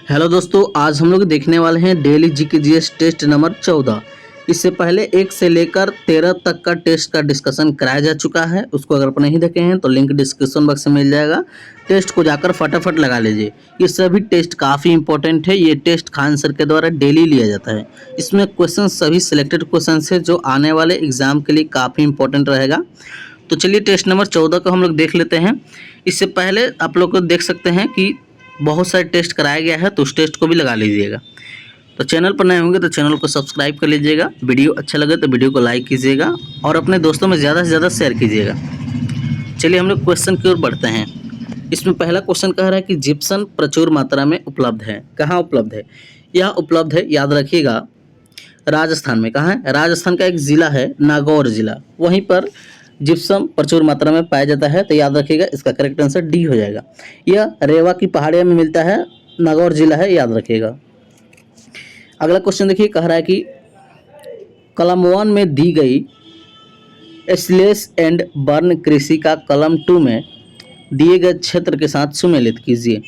Hello दोस्तों, आज हम लोग देखने वाले हैं daily GK GS test number 14। इससे पहले 1 से लेकर 13 तक का टेस्ट का डिस्कशन कराया जा चुका है। उसको अगर आप नहीं देखे हैं तो लिंक डिस्क्रिप्शन बॉक्स में मिल जाएगा। टेस्ट को जाकर फटाफट लगा लीजिए। ये सभी टेस्ट काफ़ी इंपॉर्टेंट है। ये टेस्ट खान सर के द्वारा डेली लिया जाता है। इसमें क्वेश्चन सभी सिलेक्टेड क्वेश्चन है जो आने वाले एग्जाम के लिए काफ़ी इंपॉर्टेंट रहेगा। तो चलिए टेस्ट नंबर 14 को हम लोग देख लेते हैं। इससे पहले आप लोग को देख सकते हैं कि बहुत सारे टेस्ट कराया गया है, तो उस टेस्ट को भी लगा लीजिएगा। तो चैनल पर नए होंगे तो चैनल को सब्सक्राइब कर लीजिएगा। वीडियो अच्छा लगे तो वीडियो को लाइक कीजिएगा और अपने दोस्तों में ज़्यादा से ज़्यादा शेयर कीजिएगा। चलिए हम लोग क्वेश्चन की ओर बढ़ते हैं। इसमें पहला क्वेश्चन कह रहा है कि जिप्सम प्रचुर मात्रा में उपलब्ध है। कहाँ उपलब्ध है? यह उपलब्ध है, याद रखिएगा, राजस्थान में। कहाँ है? राजस्थान का एक ज़िला है नागौर ज़िला, वहीं पर जिप्सम प्रचुर मात्रा में पाया जाता है। तो याद रखिएगा, इसका करेक्ट आंसर डी हो जाएगा। यह रेवा की पहाड़ियों में मिलता है, नागौर जिला है, याद रखिएगा। अगला क्वेश्चन देखिए, कह रहा है कि कलम 1 में दी गई स्लेश एंड बर्न कृषि का कलम 2 में दिए गए क्षेत्र के साथ सुमेलित कीजिए।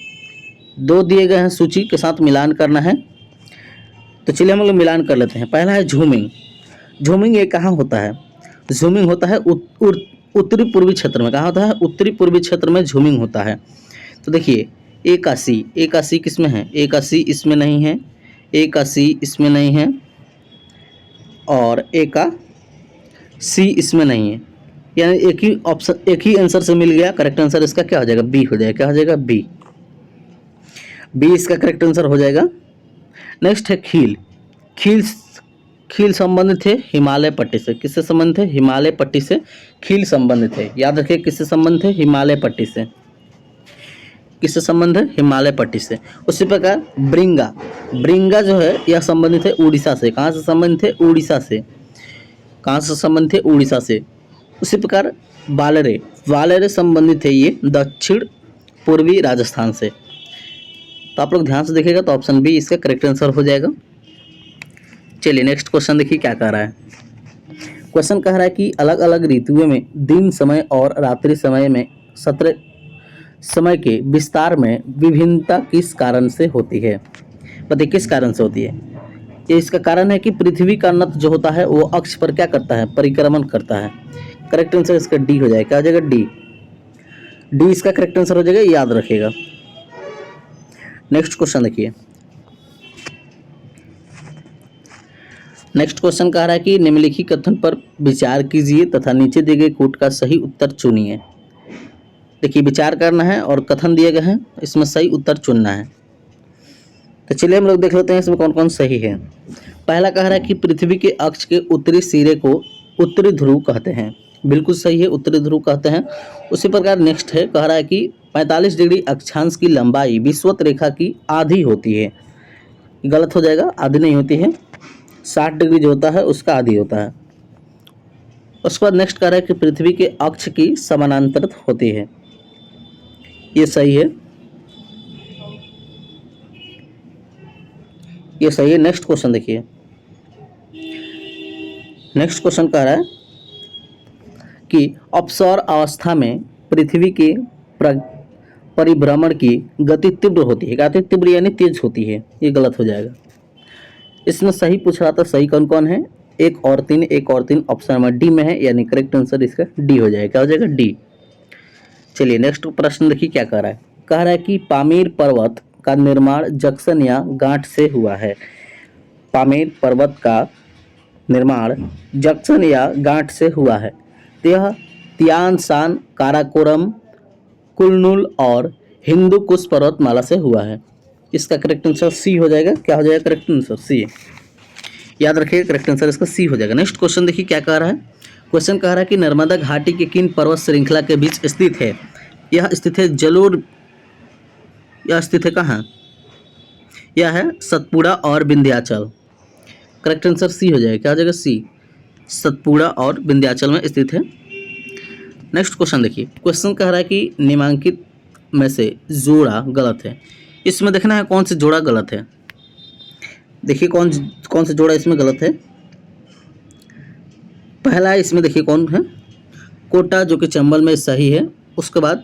2 दिए गए हैं, सूची के साथ मिलान करना है। तो चलिए हम लोग मिलान कर लेते हैं। पहला है झूमिंग। झूमिंग ये कहाँ होता है? झूमिंग होता है उत्तरी पूर्वी क्षेत्र में। कहाँ होता है? उत्तरी पूर्वी क्षेत्र में झूमिंग होता है। तो देखिए, एकासी किस में है? एकासी इसमें नहीं है, एकासी इसमें नहीं है और एकासी इसमें नहीं है। यानी एक ही ऑप्शन, एक ही आंसर से मिल गया। करेक्ट आंसर इसका क्या हो जाएगा? बी हो जाएगा। क्या हो जाएगा? बी। बी इसका करेक्ट आंसर हो जाएगा। नेक्स्ट है खील। खील संबंधित है हिमालय पट्टी से। किससे संबंधित है? हिमालय पट्टी से खील संबंधित है। याद रखिए, किससे संबंधित है? हिमालय पट्टी से। किससे संबंध है? हिमालय पट्टी से। उसी प्रकार ब्रिंगा जो है, यह संबंधित है उड़ीसा से। कहाँ से संबंधित है? उड़ीसा से। कहाँ से संबंधित है? उड़ीसा से। उसी प्रकार वालेरे संबंधित है ये दक्षिण पूर्वी राजस्थान से। तो आप लोग ध्यान से देखिएगा तो ऑप्शन बी इसका करेक्ट आंसर हो जाएगा। चलिए नेक्स्ट क्वेश्चन देखिए क्या कह रहा है। क्वेश्चन कह रहा है कि अलग अलग ऋतुओं में दिन समय और रात्रि समय में सत्र समय के विस्तार में विभिन्नता किस कारण से होती है? बताइए किस कारण से होती है? ये इसका कारण है कि पृथ्वी का नत जो होता है वो अक्ष पर क्या करता है? परिक्रमण करता है। करेक्ट आंसर इसका डी हो जाएगा। क्या हो जाएगा? डी। डी इसका करेक्ट आंसर हो जाएगा, याद रखिएगा। नेक्स्ट क्वेश्चन देखिए। नेक्स्ट क्वेश्चन कह रहा है कि निम्नलिखित कथन पर विचार कीजिए तथा नीचे दिए गए कोट का सही उत्तर चुनिए। देखिए, विचार करना है और कथन दिए गए हैं, इसमें सही उत्तर चुनना है। तो चलिए हम लोग देख लेते हैं इसमें कौन कौन सही है। पहला कह रहा है कि पृथ्वी के अक्ष के उत्तरी सिरे को उत्तरी ध्रुव कहते हैं। बिल्कुल सही है, उत्तरी ध्रुव कहते हैं। उसी प्रकार नेक्स्ट है, कह रहा है कि 45 डिग्री अक्षांश की लंबाई विषुवत रेखा की आधी होती है। गलत हो जाएगा, आधी नहीं होती है। 60 डिग्री जो होता है उसका आधी होता है। उसके बाद नेक्स्ट कह रहा है कि पृथ्वी के अक्ष की समानांतर होती है। ये सही है, ये सही है। नेक्स्ट क्वेश्चन देखिए। नेक्स्ट क्वेश्चन कह रहा है कि अवसर अवस्था में पृथ्वी के परिभ्रमण की गति तीव्र होती है। गति तीव्र यानी तेज होती है। ये गलत हो जाएगा। इसमें सही पूछ रहा था, सही कौन कौन है? 1 और 3 ऑप्शन नंबर डी में है, यानी करेक्ट आंसर इसका डी हो जाएगा। क्या हो जाएगा? डी। चलिए नेक्स्ट प्रश्न देखिए क्या कह रहा है। कह रहा है कि पामीर पर्वत का निर्माण जंक्शन या गांठ से हुआ है। पामीर पर्वत का निर्माण जंक्शन या गांठ से हुआ है। तो यह तियान शान, काराकोरम, कुलनुल और हिंदू कुश पर्वतमाला से हुआ है। इसका करेक्ट आंसर सी हो जाएगा। क्या हो जाएगा? Correct answer C. याद रखिएगा, करेक्ट आंसर इसका सी हो जाएगा। नेक्स्ट क्वेश्चन देखिए क्या कह रहा है। क्वेश्चन कह रहा है कि नर्मदा घाटी के किन पर्वत श्रृंखला के बीच स्थित है? यह स्थित है जलोर। यह स्थित है कहाँ? यह है सतपुड़ा और विंध्याचल। करेक्ट आंसर सी हो जाएगा। क्या हो जाएगा? सी। सतपुड़ा और विंध्याचल में स्थित है। नेक्स्ट क्वेश्चन देखिए। क्वेश्चन कह रहा है कि निम्नलिखित में से जोड़ा गलत है। इसमें देखना है कौन से जोड़ा गलत है। देखिए कौन से जोड़ा इसमें गलत है। पहला इसमें देखिए कौन है? कोटा, जो कि चंबल में सही है। उसके बाद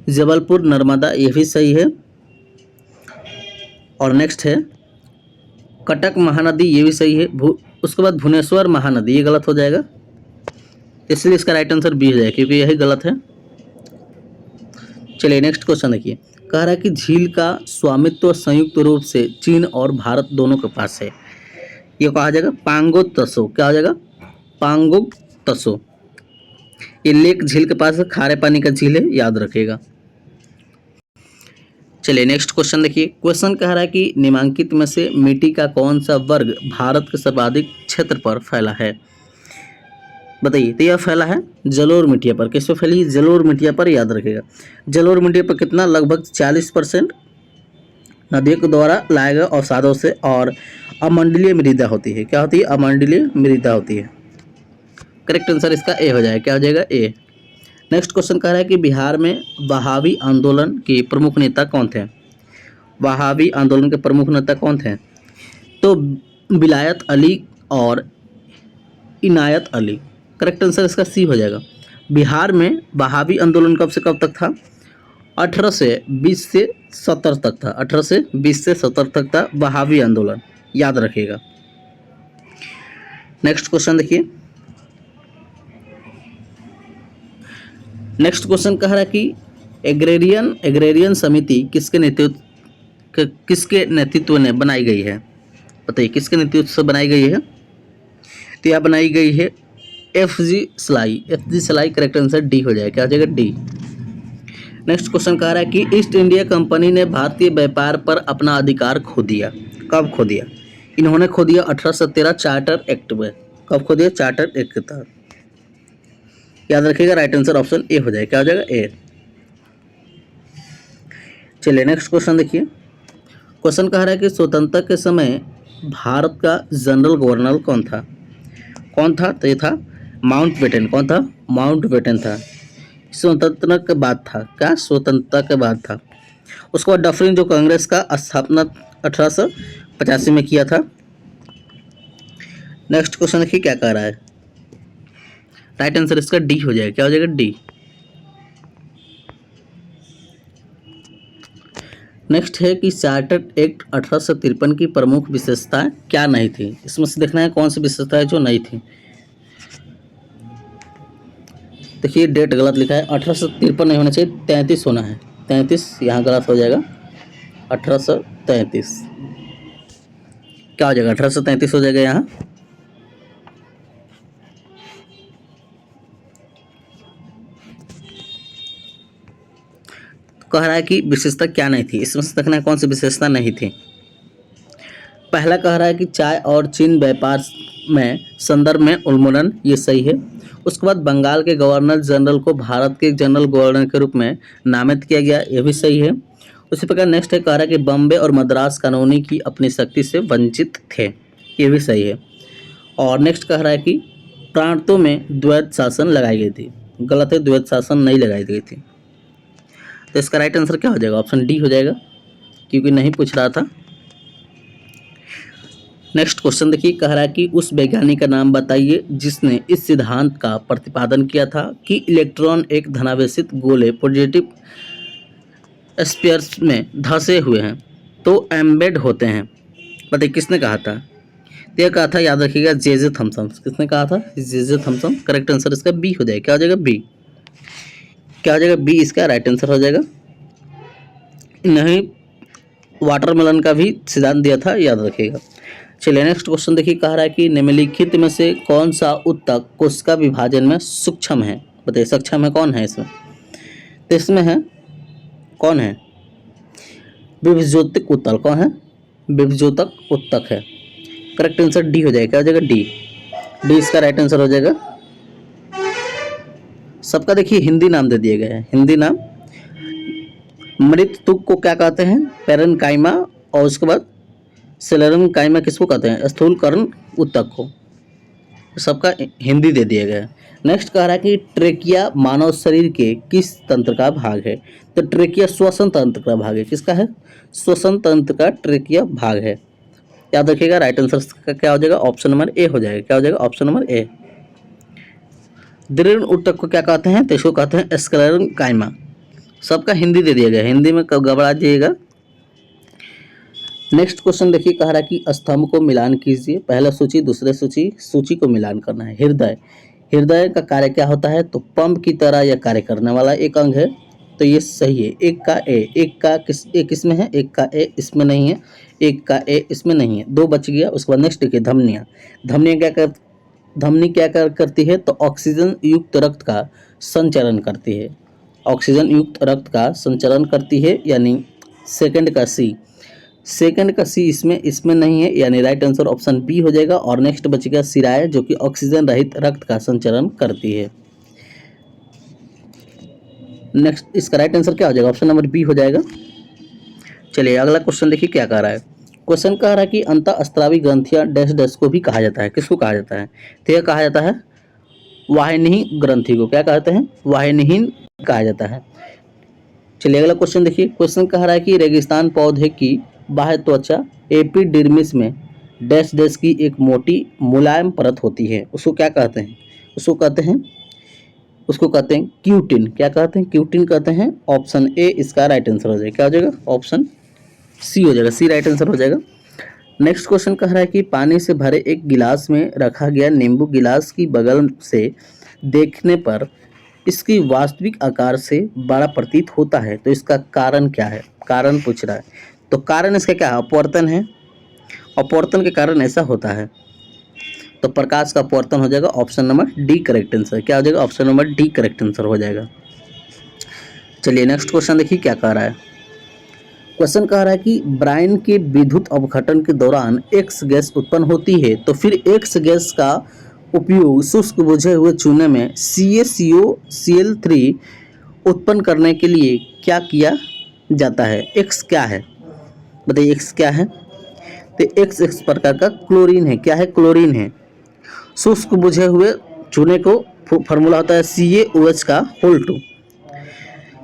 जबलपुर नर्मदा, ये भी सही है। और नेक्स्ट है कटक महानदी, ये भी सही है। उसके बाद भुवनेश्वर महानदी, ये गलत हो जाएगा, इसलिए इसका राइट आंसर बी हो जाएगा क्योंकि यही गलत है। चलिए नेक्स्ट क्वेश्चन देखिए, कह रहा है कि झील का स्वामित्व संयुक्त रूप से चीन और भारत दोनों के पास है। ये कहा जाएगा पांगोंग त्सो, क्या हो जाएगा पांगोंग त्सो। ये लेक झील के पास है, खारे पानी का झील है, याद रखिएगा। चलिए नेक्स्ट क्वेश्चन देखिए, क्वेश्चन कह रहा है कि निम्नलिखित में से मिट्टी का कौन सा वर्ग भारत के सर्वाधिक क्षेत्र पर फैला है। बताइए, तो यह फैला है जलोढ़ मिट्टिया पर। किस पे फैली है? जलोढ़ मिट्टिया पर, याद रखिएगा। जलोढ़ मिट्टिया पर कितना? लगभग 40% नदियों के द्वारा लाया गया अवसादों से, और अमंडलीय मृदा होती है। क्या होती है? अमंडलीय मृदा होती है। करेक्ट आंसर इसका ए हो जाएगा। क्या हो जाएगा? ए। नेक्स्ट क्वेश्चन कह रहा है कि बिहार में वहाबी आंदोलन के प्रमुख नेता कौन थे? वहाबी आंदोलन के प्रमुख नेता कौन थे? तो विलायत अली और इनायत अली। करेक्ट आंसर इसका सी हो जाएगा। बिहार में वहाबी आंदोलन कब से कब तक था? 1820 से 70 तक था। 1820 से 70 तक था वहाबी आंदोलन, याद रखिएगा। नेक्स्ट क्वेश्चन देखिए, नेक्स्ट क्वेश्चन कह रहा है कि एग्रेरियन समिति किसके नेतृत्व में बनाई गई है? बताइए, किसके नेतृत्व से बनाई गई है? तो यह बनाई गई है एफ.जी. सलाई। एफ.जी. सलाई करेक्ट आंसर डी हो जाएगा। क्या हो जाएगा? डी। नेक्स्ट क्वेश्चन कह रहा है कि ईस्ट इंडिया कंपनी ने भारतीय व्यापार पर अपना अधिकार खो दिया। कब खो दिया? इन्होंने खो दिया 1813 चार्टर एक्ट में। कब खो दिया? चार्टर एक्ट के तहत, याद रखिएगा। राइट आंसर ऑप्शन ए हो जाएगा। क्या हो जाएगा? ए। चलिए नेक्स्ट क्वेश्चन देखिए, क्वेश्चन कह रहा है कि स्वतंत्रता के समय भारत का जनरल गवर्नर कौन था? कौन था? तो ये था माउंटबेटन। कौन था? माउंटबेटन था। स्वतंत्रता के बाद था। क्या? स्वतंत्रता के बाद था। उसके बाद डफरिन जो कांग्रेस का स्थापना 1885 में किया था। नेक्स्ट क्वेश्चन देखिए क्या कह रहा है। राइट आंसर इसका डी हो जाएगा। क्या हो जाएगा? डी। नेक्स्ट है कि चार्टर्ड एक्ट 1853 की प्रमुख विशेषताएं क्या नहीं थी? इसमें से देखना है कौन सी विशेषताएं जो नहीं थी। देखिए डेट गलत लिखा है, 1853 नहीं होना चाहिए, 33 होना है। 33 यहाँ गलत हो जाएगा। 1833 क्या हो जाएगा? 1833 हो जाएगा यहाँ। कह रहा है कि विशेषता क्या नहीं थी, इसमें से देखना है कौन सी विशेषता नहीं थी। पहला कह रहा है कि चाय और चीन व्यापार में संदर्भ में उन्मूलन, ये सही है। उसके बाद बंगाल के गवर्नर जनरल को भारत के जनरल गवर्नर के रूप में नामित किया गया, ये भी सही है। उसी प्रकार नेक्स्ट है कह रहा है कि बम्बे और मद्रास कानूनी की अपनी शक्ति से वंचित थे, ये भी सही है। और नेक्स्ट कह रहा है कि प्रांतों में द्वैत शासन लगाई गई थी, गलत है, द्वैत शासन नहीं लगाई गई थी। तो इसका राइट आंसर क्या हो जाएगा? ऑप्शन डी हो जाएगा, क्योंकि नहीं पूछ रहा था। नेक्स्ट क्वेश्चन देखिए, कह रहा है कि उस वैज्ञानिक का नाम बताइए जिसने इस सिद्धांत का प्रतिपादन किया था कि इलेक्ट्रॉन एक धनावेशित गोले पॉजिटिव स्फीयर्स में धंसे हुए हैं तो एम्बेड होते हैं। बताइए किसने कहा था? यह कहा था, याद रखिएगा, जे थॉमसन। किसने कहा था? J Thomson. करेक्ट आंसर इसका बी हो जाएगा। क्या हो जाएगा? बी। क्या हो जाएगा? बी इसका राइट आंसर हो जाएगा। नहीं, वाटरमेलन का भी सिद्धांत दिया था, याद रखिएगा। चलिए नेक्स्ट क्वेश्चन देखिए, कह रहा है कि निम्नलिखित में से कौन सा उत्तक कोशिका विभाजन में सूक्ष्म है? बताइए सक्षम है कौन है इसमें? तो इसमें है, कौन है? विभज्योतक उत्तक। कौन है? विभज्योतक उत्तक है। करेक्ट आंसर डी हो जाएगा। क्या हो जाएगा? डी। डी इसका राइट आंसर हो जाएगा। सबका देखिए हिंदी नाम दे दिए गए हैं। हिंदी नाम, मृत तुक को क्या कहते हैं? पेरेन्काइमा। और उसके बाद सेलेरेन्काइमा किसको कहते हैं? स्थूलकर्ण उत्तक को। सबका हिंदी दे दिया गया है। नेक्स्ट कह रहा है कि ट्रेकिया मानव शरीर के किस तंत्र का भाग है? तो ट्रेकिया श्वसन तंत्र का भाग है। किसका है? श्वसन तंत्र का ट्रेकिया भाग है, याद रखिएगा। राइट आंसर का क्या हो जाएगा? ऑप्शन नंबर ए हो जाएगा। क्या हो जाएगा? Option number A. दृढ़ उत्तक को क्या कहते हैं? तो इसको कहते हैं स्क्लेरेन्काइमा। सबका हिंदी दे दिया गया है, हिंदी में कब घबरा जाइएगा। नेक्स्ट क्वेश्चन देखिए, कह रहा है कि स्तंभ को मिलान कीजिए। पहला सूची दूसरे सूची, सूची को मिलान करना है। हृदय, हृदय का कार्य क्या होता है? तो पंप की तरह यह कार्य करने वाला एक अंग है, तो ये सही है। एक का ए, एक का किस ए किसमें है? एक का ए इसमें नहीं है, एक का ए इसमें नहीं है, दो बच गया। उसके बाद नेक्स्ट देखिए धमनियाँ। धमनियाँ धमनी क्या करती है? तो ऑक्सीजन युक्त रक्त का संचरण करती है। ऑक्सीजन युक्त रक्त का संचरण करती है, यानी सेकंड का सी। सेकंड का सी इसमें नहीं है, यानी राइट आंसर ऑप्शन बी हो जाएगा। और नेक्स्ट बचेगा सिराए, जो कि ऑक्सीजन रहित रक्त का संचरण करती है। नेक्स्ट इसका राइट आंसर क्या हो जाएगा? ऑप्शन नंबर बी हो जाएगा। चलिए अगला क्वेश्चन देखिए क्या कह रहा है। क्वेश्चन कह रहा है कि अंतःस्त्रावी ग्रंथियां डैश डैश को भी कहा जाता है। किसको कहा जाता है? तो यह कहा जाता है वाहिनीहीन ग्रंथि को। क्या कहते हैं? वाहिनीहीन कहा जाता है। चलिए अगला क्वेश्चन देखिए। क्वेश्चन कह रहा है कि रेगिस्तान पौधे की बाह्य त्वचा एपिडर्मिस में डैश डैश की एक मोटी मुलायम परत होती है, उसको क्या कहते हैं? उसको कहते हैं क्यूटिन। क्या कहते हैं? क्यूटिन कहते हैं। ऑप्शन ए इसका राइट आंसर हो जाएगा। क्या हो जाएगा? ऑप्शन सी हो जाएगा। सी राइट आंसर हो जाएगा। नेक्स्ट क्वेश्चन कह रहा है कि पानी से भरे एक गिलास में रखा गया नींबू गिलास की बगल से देखने पर इसकी वास्तविक आकार से बड़ा प्रतीत होता है, तो इसका कारण क्या है? कारण पूछ रहा है, तो कारण इसका क्या है? अपवर्तन है। अपवर्तन के कारण ऐसा होता है, तो प्रकाश का अपवर्तन हो जाएगा। Option number D correct answer. क्या हो जाएगा? Option number D correct answer हो जाएगा। चलिए नेक्स्ट क्वेश्चन देखिए क्या कह रहा है। क्वेश्चन कह रहा है कि ब्रायन के विद्युत अपघटन के दौरान एक्स गैस उत्पन्न होती है, तो फिर एक्स गैस का उपयोग शुष्क बुझे हुए चूने में CaCO-Cl3 उत्पन्न करने के लिए क्या किया जाता है? एक्स क्या है? बताइए एक्स क्या है? तो एक्स एक प्रकार का क्लोरीन है। क्या है? क्लोरीन है। शुष्क बुझे हुए चूने को फार्मूला होता है CaOH का होल 2।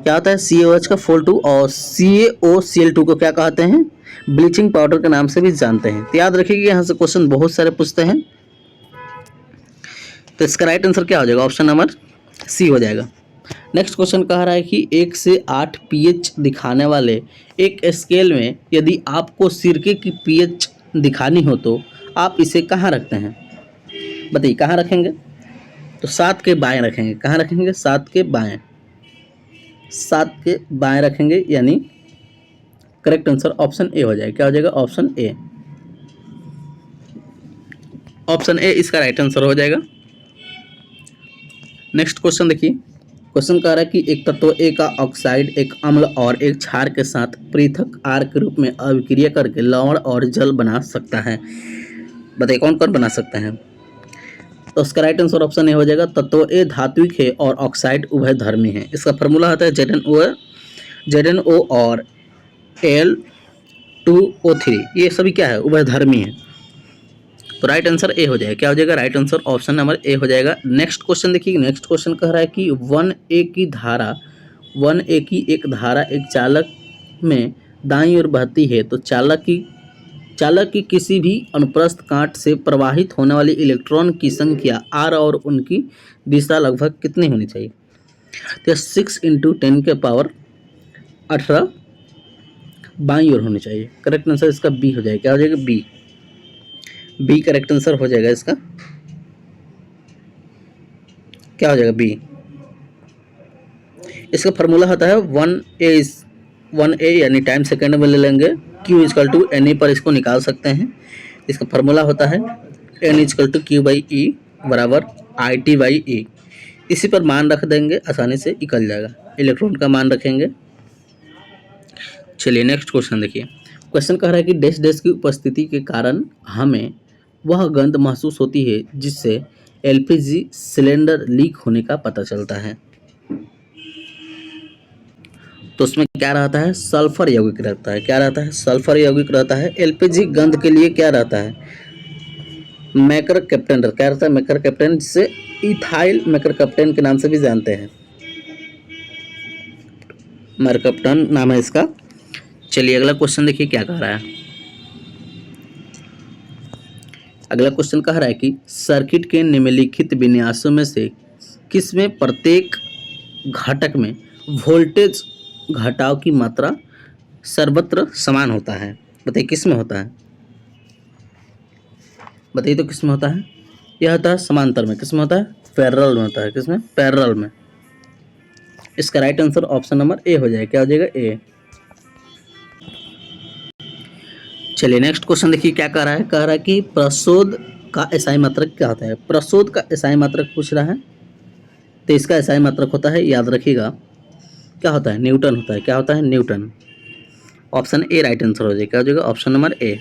क्या होता है? CaOH का फोल 2। और CaOCl2 को क्या कहते हैं? ब्लीचिंग पाउडर के नाम से भी जानते हैं। तो याद रखिए यहाँ से क्वेश्चन बहुत सारे पूछते हैं, तो इसका राइट आंसर क्या हो जाएगा? ऑप्शन नंबर सी हो जाएगा। नेक्स्ट क्वेश्चन कह रहा है कि 1 से 8 pH दिखाने वाले एक स्केल में यदि आपको सिरके की pH दिखानी हो तो आप इसे कहाँ रखते हैं? बताइए कहाँ रखेंगे? तो 7 के बाएं रखेंगे। कहाँ रखेंगे? 7 के बाएं। 7 के बाएं रखेंगे, यानी करेक्ट आंसर ऑप्शन ए हो जाएगा। क्या हो जाएगा? Option A. ऑप्शन ए इसका राइट आंसर हो जाएगा। नेक्स्ट क्वेश्चन देखिए। क्वेश्चन कह रहा है कि एक तत्व ए का ऑक्साइड एक अम्ल और एक क्षार के साथ पृथक आर के रूप में अभिक्रिया करके लवण और जल बना सकता है। बताइए कौन कौन बना सकते हैं? तो उसका राइट आंसर ऑप्शन ए हो जाएगा। तत्व ए धात्विक है और ऑक्साइड उभयधर्मी है। इसका फॉर्मूला होता है ZnO और Al2O3। ये सभी क्या है? उभयधर्मी है। तो राइट आंसर ए हो जाएगा। क्या हो जाएगा? Right answer option number A हो जाएगा। नेक्स्ट क्वेश्चन देखिए। नेक्स्ट क्वेश्चन कह रहा है कि 1A की एक धारा एक चालक में दाईं ओर बहती है, तो चालक की किसी भी अनुप्रस्थ काट से प्रवाहित होने वाली इलेक्ट्रॉन की संख्या r और उनकी दिशा लगभग कितनी होनी चाहिए? तो 6 × 10⁻18 बाईं ओर होनी चाहिए। करेक्ट आंसर इसका बी हो जाएगा। क्या हो जाएगा? बी करेक्ट आंसर हो जाएगा इसका। क्या हो जाएगा? बी। इसका फॉर्मूला होता है 1A यानी टाइम सेकेंड में ले लेंगे। Q = NE पर इसको निकाल सकते हैं। इसका फॉर्मूला होता है N = Q/E = IT/E। इसी पर मान रख देंगे, आसानी से निकल जाएगा। इलेक्ट्रॉन का मान रखेंगे। चलिए नेक्स्ट क्वेश्चन देखिए। क्वेश्चन कह रहा है कि डैश डैश की उपस्थिति के कारण हमें वह गंध महसूस होती है जिससे LPG सिलेंडर लीक होने का पता चलता है। तो उसमें क्या रहता है? सल्फर यौगिक रहता है। क्या रहता है? सल्फर यौगिक रहता है। LPG गंध के लिए क्या रहता है? मैकर-कैप्टन। क्या रहता है? मैकर-कैप्टन, जिसे इथाइल मैकर-कैप्टन के नाम से भी जानते हैं। मैकर-कैप्टन नाम है इसका। चलिए अगला क्वेश्चन देखिए क्या कह रहा है। अगला क्वेश्चन कह रहा है कि सर्किट के निम्नलिखित विन्यासों में से किस में प्रत्येक घटक में वोल्टेज घटाव की मात्रा सर्वत्र समान होता है? बताइए किस में होता है, बताइए तो किस में होता है। यह होता है समांतर में। किस में होता है, पैरेलल में होता है। किस में, पैरेलल में। इसका right answer option number A हो जाएगा। क्या हो जाएगा, ए। चलिए नेक्स्ट क्वेश्चन देखिए क्या कह रहा है। कह रहा है कि प्रशोद का एसआई मात्रक क्या होता है। प्रशोद का एसआई मात्रक पूछ रहा है, तो इसका एसआई मात्रक होता है, याद रखिएगा, क्या होता है, न्यूटन होता है। क्या होता है, Newton. Option A right answer हो जाएगा। क्या हो जाएगा, option number A.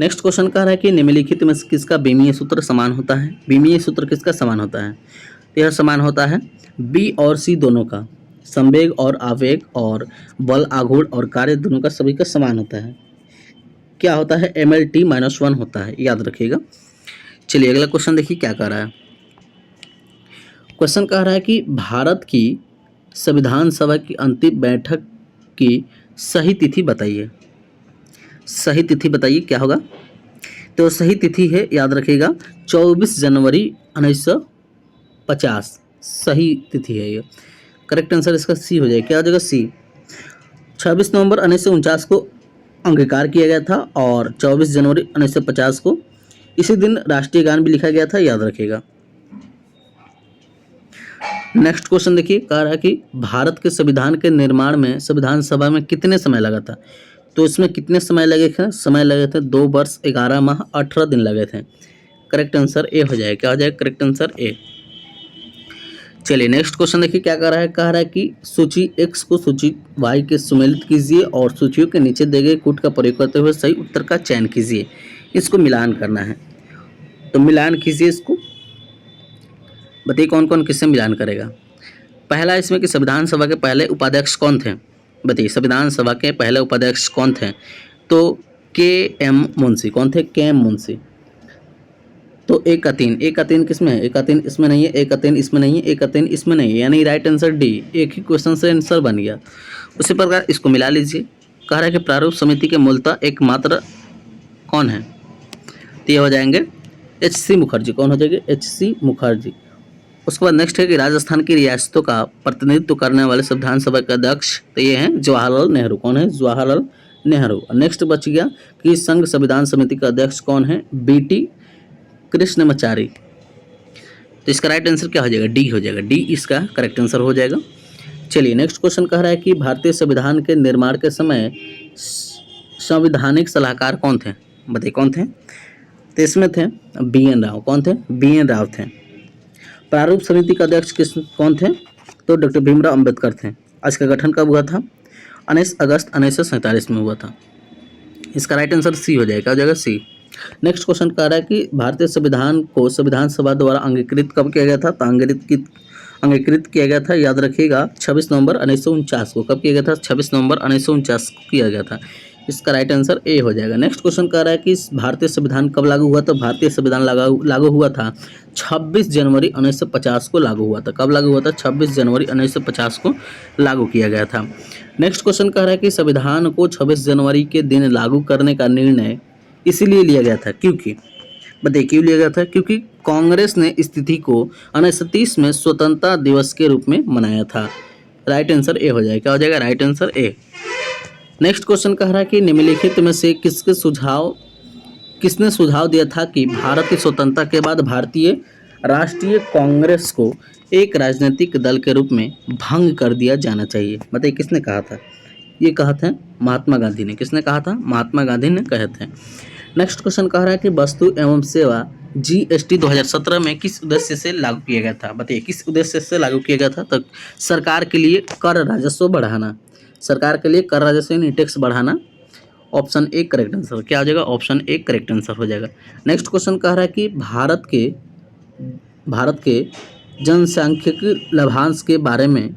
Next question कह रहा है कि निम्नलिखित में से किसका बीमीय सूत्र समान होता है। बीमीय सूत्र किसका समान होता है, तो यह समान होता है बी और सी दोनों का। संवेग और आवेग और बल, आघूर्ण और कार्य दोनों का सभी का समान होता है। क्या होता है, MLT-1 होता है, याद रखिएगा। चलिए अगला क्वेश्चन देखिए क्या कह रहा है। क्वेश्चन कह रहा है कि भारत की संविधान सभा की अंतिम बैठक की सही तिथि बताइए। सही तिथि बताइए क्या होगा, तो सही तिथि है, याद रखिएगा, 24 जनवरी 1950 सही तिथि है ये। करेक्ट आंसर इसका सी हो जाएगा। क्या हो जाएगा, सी। 26 नवंबर 1949 को अंगीकार किया गया था और 24 जनवरी 1950 को इसी दिन राष्ट्रीय गान भी लिखा गया था, याद रखिएगा। नेक्स्ट क्वेश्चन देखिए, कह रहा है कि भारत के संविधान के निर्माण में संविधान सभा में कितने समय लगा था। तो इसमें कितने समय लगे थे, समय लगे थे 2 वर्ष 11 माह 18 दिन लगे थे। करेक्ट आंसर ए हो जाएगा। क्या हो जाएगा, करेक्ट आंसर ए। चलिए नेक्स्ट क्वेश्चन देखिए क्या कह रहा है। कह रहा है कि सूची X को सूची Y के सुमेलित कीजिए और सूचियों के नीचे दिए गए कूट का प्रयोग करते हुए सही उत्तर का चयन कीजिए। इसको मिलान करना है, तो मिलान कीजिए इसको। बताइए कौन कौन किससे मिलान करेगा। पहला इसमें कि संविधान सभा के पहले उपाध्यक्ष कौन थे। बताइए संविधान सभा के पहले उपाध्यक्ष कौन थे, तो KM मुंशी। कौन थे, KM मुंशी। तो एक का तीन किस में है, एक का तीन इसमें नहीं है, एक का तीन इसमें नहीं है, एक का तीन इसमें नहीं है, यानी राइट आंसर डी। एक ही क्वेश्चन से आंसर बन गया। उसी प्रकार इसको मिला लीजिए। कह रहा है कि प्रारूप समिति के मूलतः एकमात्र कौन है, तो ये हो जाएंगे HC मुखर्जी। कौन हो जाएंगे, HC मुखर्जी। उसके बाद नेक्स्ट है कि राजस्थान की रियासतों का प्रतिनिधित्व करने वाले संविधान सभा के अध्यक्ष, तो ये हैं जवाहरलाल नेहरू। कौन है, जवाहरलाल नेहरू। और नेक्स्ट बच गया कि संघ संविधान समिति का अध्यक्ष कौन है, BT कृष्णमाचारी। तो इसका राइट आंसर क्या हो जाएगा, डी हो जाएगा। डी इसका करेक्ट आंसर हो जाएगा। चलिए नेक्स्ट क्वेश्चन कह रहा है कि भारतीय संविधान के निर्माण के समय संवैधानिक सलाहकार कौन थे। बताइए कौन थे, तो इसमें थे BN राव। कौन थे, BN राव थे। प्रारूप समिति का अध्यक्ष कौन थे, तो डॉक्टर भीमराव अंबेडकर थे। आज का गठन कब हुआ था, 19 अगस्त 1947 में हुआ था। इसका राइट आंसर सी हो जाएगा। हो जाएगा सी। नेक्स्ट क्वेश्चन कह रहा है कि भारतीय संविधान को संविधान सभा द्वारा अंगीकृत कब किया गया था, तो अंगीकृत किया गया था, याद रखिएगा, 26 नवंबर 1949 को। कब किया गया था, 26 नवंबर 1949 को किया गया था। इसका राइट आंसर ए हो जाएगा। नेक्स्ट क्वेश्चन कह रहा है कि भारतीय संविधान कब लागू हुआ, तो भारतीय संविधान लागू हुआ था 26 जनवरी 1950 को लागू हुआ था। कब लागू हुआ था, 26 जनवरी 1950 को लागू किया गया था। नेक्स्ट क्वेश्चन कह रहा है कि संविधान को 26 जनवरी के दिन लागू करने का निर्णय इसीलिए लिया गया था क्योंकि, बताइए क्यों लिया गया था, क्योंकि कांग्रेस ने इस तिथि को 1930 में स्वतंत्रता दिवस के रूप में मनाया था। राइट आंसर ए हो जाएगा। क्या हो जाएगा, right answer A. Next question कह रहा है कि निम्नलिखित में से किसने सुझाव दिया था कि भारत की स्वतंत्रता के बाद भारतीय राष्ट्रीय कांग्रेस को एक राजनीतिक दल के रूप में भंग कर दिया जाना चाहिए। बताइए किसने कहा था, ये कहा था महात्मा गांधी ने। किसने कहा था, महात्मा गांधी ने कहे थे। नेक्स्ट क्वेश्चन कह रहा है कि वस्तु एवं सेवा GST 2017 में किस उद्देश्य से लागू किया गया था। बताइए किस उद्देश्य से लागू किया गया था, तो सरकार के लिए कर राजस्व बढ़ाना। सरकार के लिए कर राजस्व यानी टैक्स बढ़ाना। Option A correct answer. क्या हो जाएगा, ऑप्शन ए करेक्ट आंसर हो जाएगा। नेक्स्ट क्वेश्चन कह रहा है कि भारत के जनसांख्यिकी लाभांश के बारे में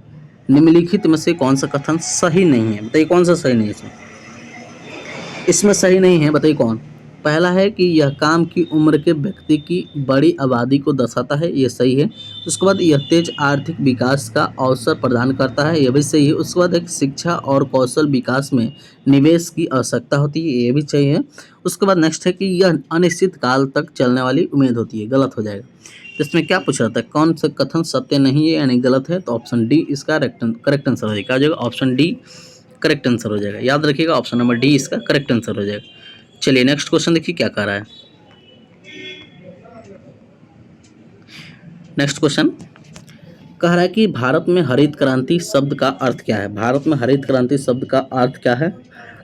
निम्नलिखित में से कौन सा कथन सही नहीं है। बताइए कौन सा सही नहीं है, इसमें सही नहीं है। बताइए कौन। पहला है कि यह काम की उम्र के व्यक्ति की बड़ी आबादी को दर्शाता है, ये सही है। उसके बाद यह तेज आर्थिक विकास का अवसर प्रदान करता है, यह भी सही है। उसके बाद एक शिक्षा और कौशल विकास में निवेश की आवश्यकता होती है, ये भी सही है। उसके बाद नेक्स्ट है कि यह अनिश्चित काल तक चलने वाली उम्मीद होती है, गलत हो जाएगा। तो इसमें क्या पूछ रहा था, कौन सा कथन सत्य नहीं है यानी गलत है, तो ऑप्शन डी इसका करेक्ट आंसर हो जाएगा। ऑप्शन डी करेक्ट आंसर हो जाएगा। याद रखिएगा ऑप्शन नंबर डी इसका करेक्ट आंसर हो जाएगा। चलिए नेक्स्ट क्वेश्चन देखिए क्या कह रहा है। नेक्स्ट क्वेश्चन कह रहा है कि भारत में हरित क्रांति शब्द का अर्थ क्या है। भारत में हरित क्रांति शब्द का अर्थ क्या है?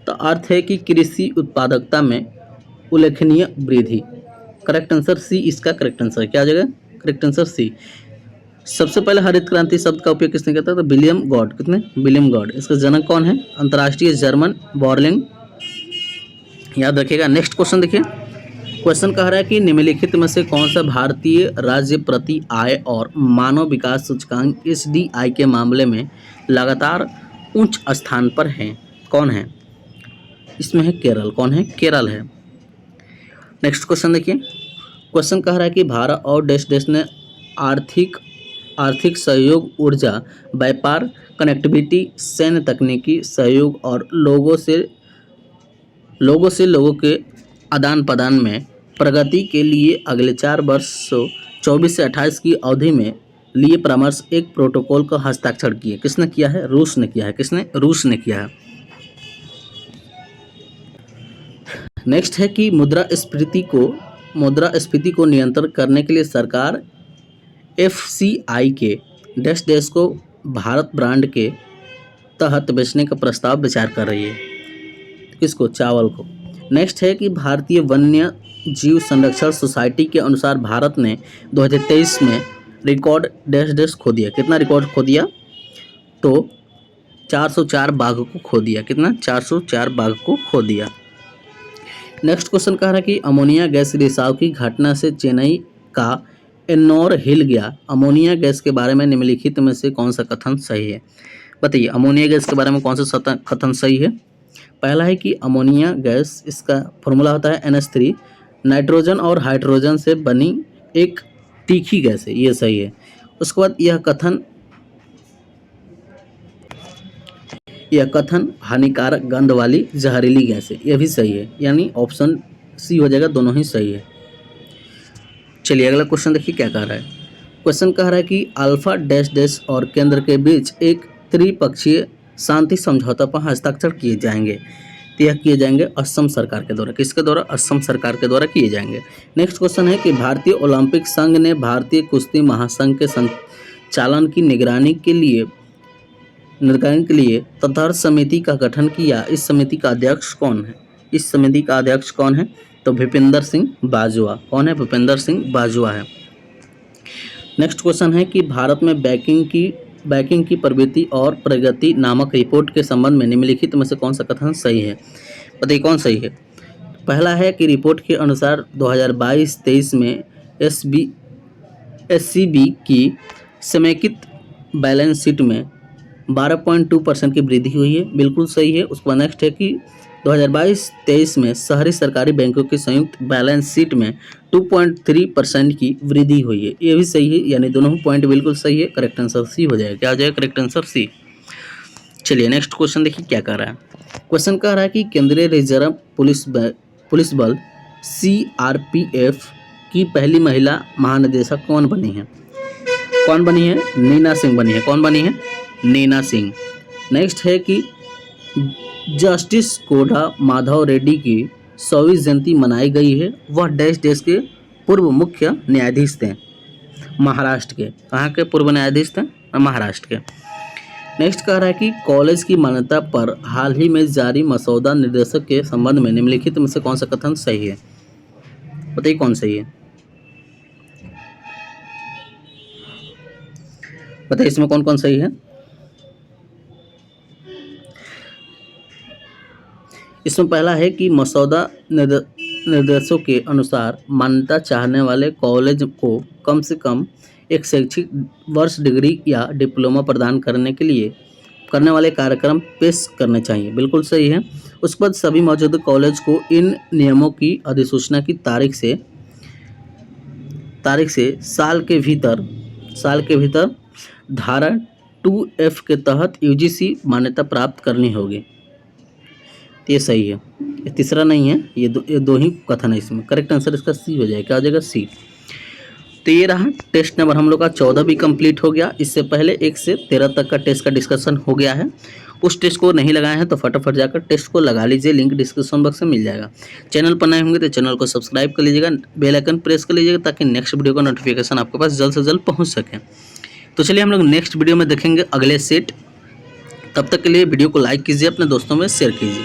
तो अर्थ है कि कृषि उत्पादकता में उल्लेखनीय वृद्धि। करेक्ट आंसर सी इसका करेक्ट आंसर क्या आ जाएगा? Correct answer C. सबसे पहले हरित क्रांति शब्द का उपयोग किसने किया था? तो विलियम गॉड। कितने? William God. इसका जनक कौन है? अंतर्राष्ट्रीय जर्मन बॉर्लिंग। याद रखिएगा। नेक्स्ट क्वेश्चन देखिए। क्वेश्चन कह रहा है कि निम्नलिखित में से कौन सा भारतीय राज्य प्रति आय और मानव विकास सूचकांक SDI के मामले में लगातार उच्च स्थान पर है? कौन है? इसमें है केरल। कौन है? केरल है। नेक्स्ट क्वेश्चन देखिए। क्वेश्चन कह रहा है कि भारत और देश ने आर्थिक सहयोग, ऊर्जा, व्यापार, कनेक्टिविटी, सैन्य तकनीकी सहयोग और लोगों से के आदान प्रदान में प्रगति के लिए अगले 4 वर्षों 24 से 28 की अवधि में लिए परामर्श एक प्रोटोकॉल का हस्ताक्षर किए। किसने किया है? रूस ने किया है। किसने? रूस ने किया है। नेक्स्ट है कि मुद्रास्फीति को नियंत्रण करने के लिए सरकार FCI के देश को भारत ब्रांड के तहत बेचने का प्रस्ताव विचार कर रही है। किसको? चावल को। नेक्स्ट है कि भारतीय वन्य जीव संरक्षण सोसाइटी के अनुसार भारत ने 2023 में रिकॉर्ड खो दिया। कितना रिकॉर्ड खो दिया? तो 404 बाघ को खो दिया। कितना? 404 बाघ को खो दिया। नेक्स्ट क्वेश्चन कह रहा है कि अमोनिया गैस रिसाव की घटना से चेन्नई का एन्नोर हिल गया। अमोनिया गैस के बारे में निम्नलिखित में से कौन सा कथन सही है? बताइए अमोनिया गैस के बारे में कौन सा कथन सही है? पहला है कि अमोनिया गैस, इसका फॉर्मूला होता है NH3, नाइट्रोजन और हाइड्रोजन से बनी एक तीखी गैस है। ये सही है। उसके बाद यह कथन हानिकारक गंध वाली जहरीली गैस है। यह भी सही है। यानी ऑप्शन सी हो जाएगा। दोनों ही सही है। चलिए अगला क्वेश्चन देखिए क्या कह रहा है। क्वेश्चन कह रहा है कि अल्फा डैश और केंद्र के बीच एक त्रिपक्षीय शांति समझौता पर हस्ताक्षर किए जाएंगे। तो यह किए जाएंगे असम सरकार के द्वारा। किसके द्वारा? असम सरकार के द्वारा किए जाएंगे। नेक्स्ट क्वेश्चन है कि भारतीय ओलंपिक संघ ने भारतीय कुश्ती महासंघ के संचालन की निगरानी के लिए तदर्थ समिति का गठन किया। इस समिति का अध्यक्ष कौन है? तो भूपेंद्र सिंह बाजवा। कौन है? भूपेंद्र सिंह बाजवा है। नेक्स्ट क्वेश्चन है कि भारत में बैंकिंग की प्रवृत्ति और प्रगति नामक रिपोर्ट के संबंध में निम्नलिखित में से कौन सा कथन सही है? बताइए कौन सही है? पहला है कि रिपोर्ट के अनुसार 2022-23 में SCB की समेकित बैलेंस शीट में 12.2% की वृद्धि हुई है। बिल्कुल सही है। उसके बाद नेक्स्ट है कि 2022-23 में शहरी सरकारी बैंकों की संयुक्त बैलेंस शीट में 2.3% की वृद्धि हुई है। ये भी सही है। यानी दोनों पॉइंट बिल्कुल सही है। करेक्ट आंसर सी हो जाएगा। क्या हो जाएगा? Correct answer C. चलिए नेक्स्ट क्वेश्चन देखिए क्या कह रहा है। क्वेश्चन कह रहा है कि केंद्रीय रिजर्व पुलिस बल CRPF की पहली महिला महानिदेशक कौन बनी है? नीना सिंह बनी है। कौन बनी है? नीना सिंह। नेक्स्ट है कि जस्टिस कोड़ा माधव रेड्डी की 100वीं जयंती मनाई गई है। वह देश के पूर्व मुख्य न्यायाधीश थे महाराष्ट्र के। कहाँ के पूर्व न्यायाधीश थे? महाराष्ट्र के। नेक्स्ट कह रहा है कि कॉलेज की मान्यता पर हाल ही में जारी मसौदा निर्देशक के संबंध में निम्नलिखित में से कौन सा कथन सही है? बताइए कौन सही है? बताइए इसमें कौन कौन सही है? इसमें पहला है कि मसौदा निर्देशों के अनुसार मान्यता चाहने वाले कॉलेज को कम से कम एक शैक्षिक वर्ष डिग्री या डिप्लोमा प्रदान करने वाले कार्यक्रम पेश करने चाहिए। बिल्कुल सही है। उसके बाद सभी मौजूदा कॉलेज को इन नियमों की अधिसूचना की तारीख से साल के भीतर धारा 2F के तहत UGC मान्यता प्राप्त करनी होगी। ये सही है। ये तीसरा नहीं है। ये दो ही कथन है इसमें। करेक्ट आंसर इसका सी हो जाएगा। क्या हो जाएगा? सी। तो ये रहा टेस्ट नंबर हम लोग का 14 भी कंप्लीट हो गया। इससे पहले 1 से 13 तक का टेस्ट का डिस्कशन हो गया है। उस टेस्ट को नहीं लगाए हैं तो फटाफट जाकर टेस्ट को लगा लीजिए, लिंक डिस्क्रिप्शन बॉक्स में मिल जाएगा। चैनल पर नए होंगे तो चैनल को सब्सक्राइब कर लीजिएगा, बेल आइकन प्रेस कर लीजिएगा ताकि नेक्स्ट वीडियो का नोटिफिकेशन आपके पास जल्द से जल्द पहुँच सके। तो चलिए हम लोग नेक्स्ट वीडियो में देखेंगे अगले सेट। तब तक के लिए वीडियो को लाइक कीजिए, अपने दोस्तों में शेयर कीजिए।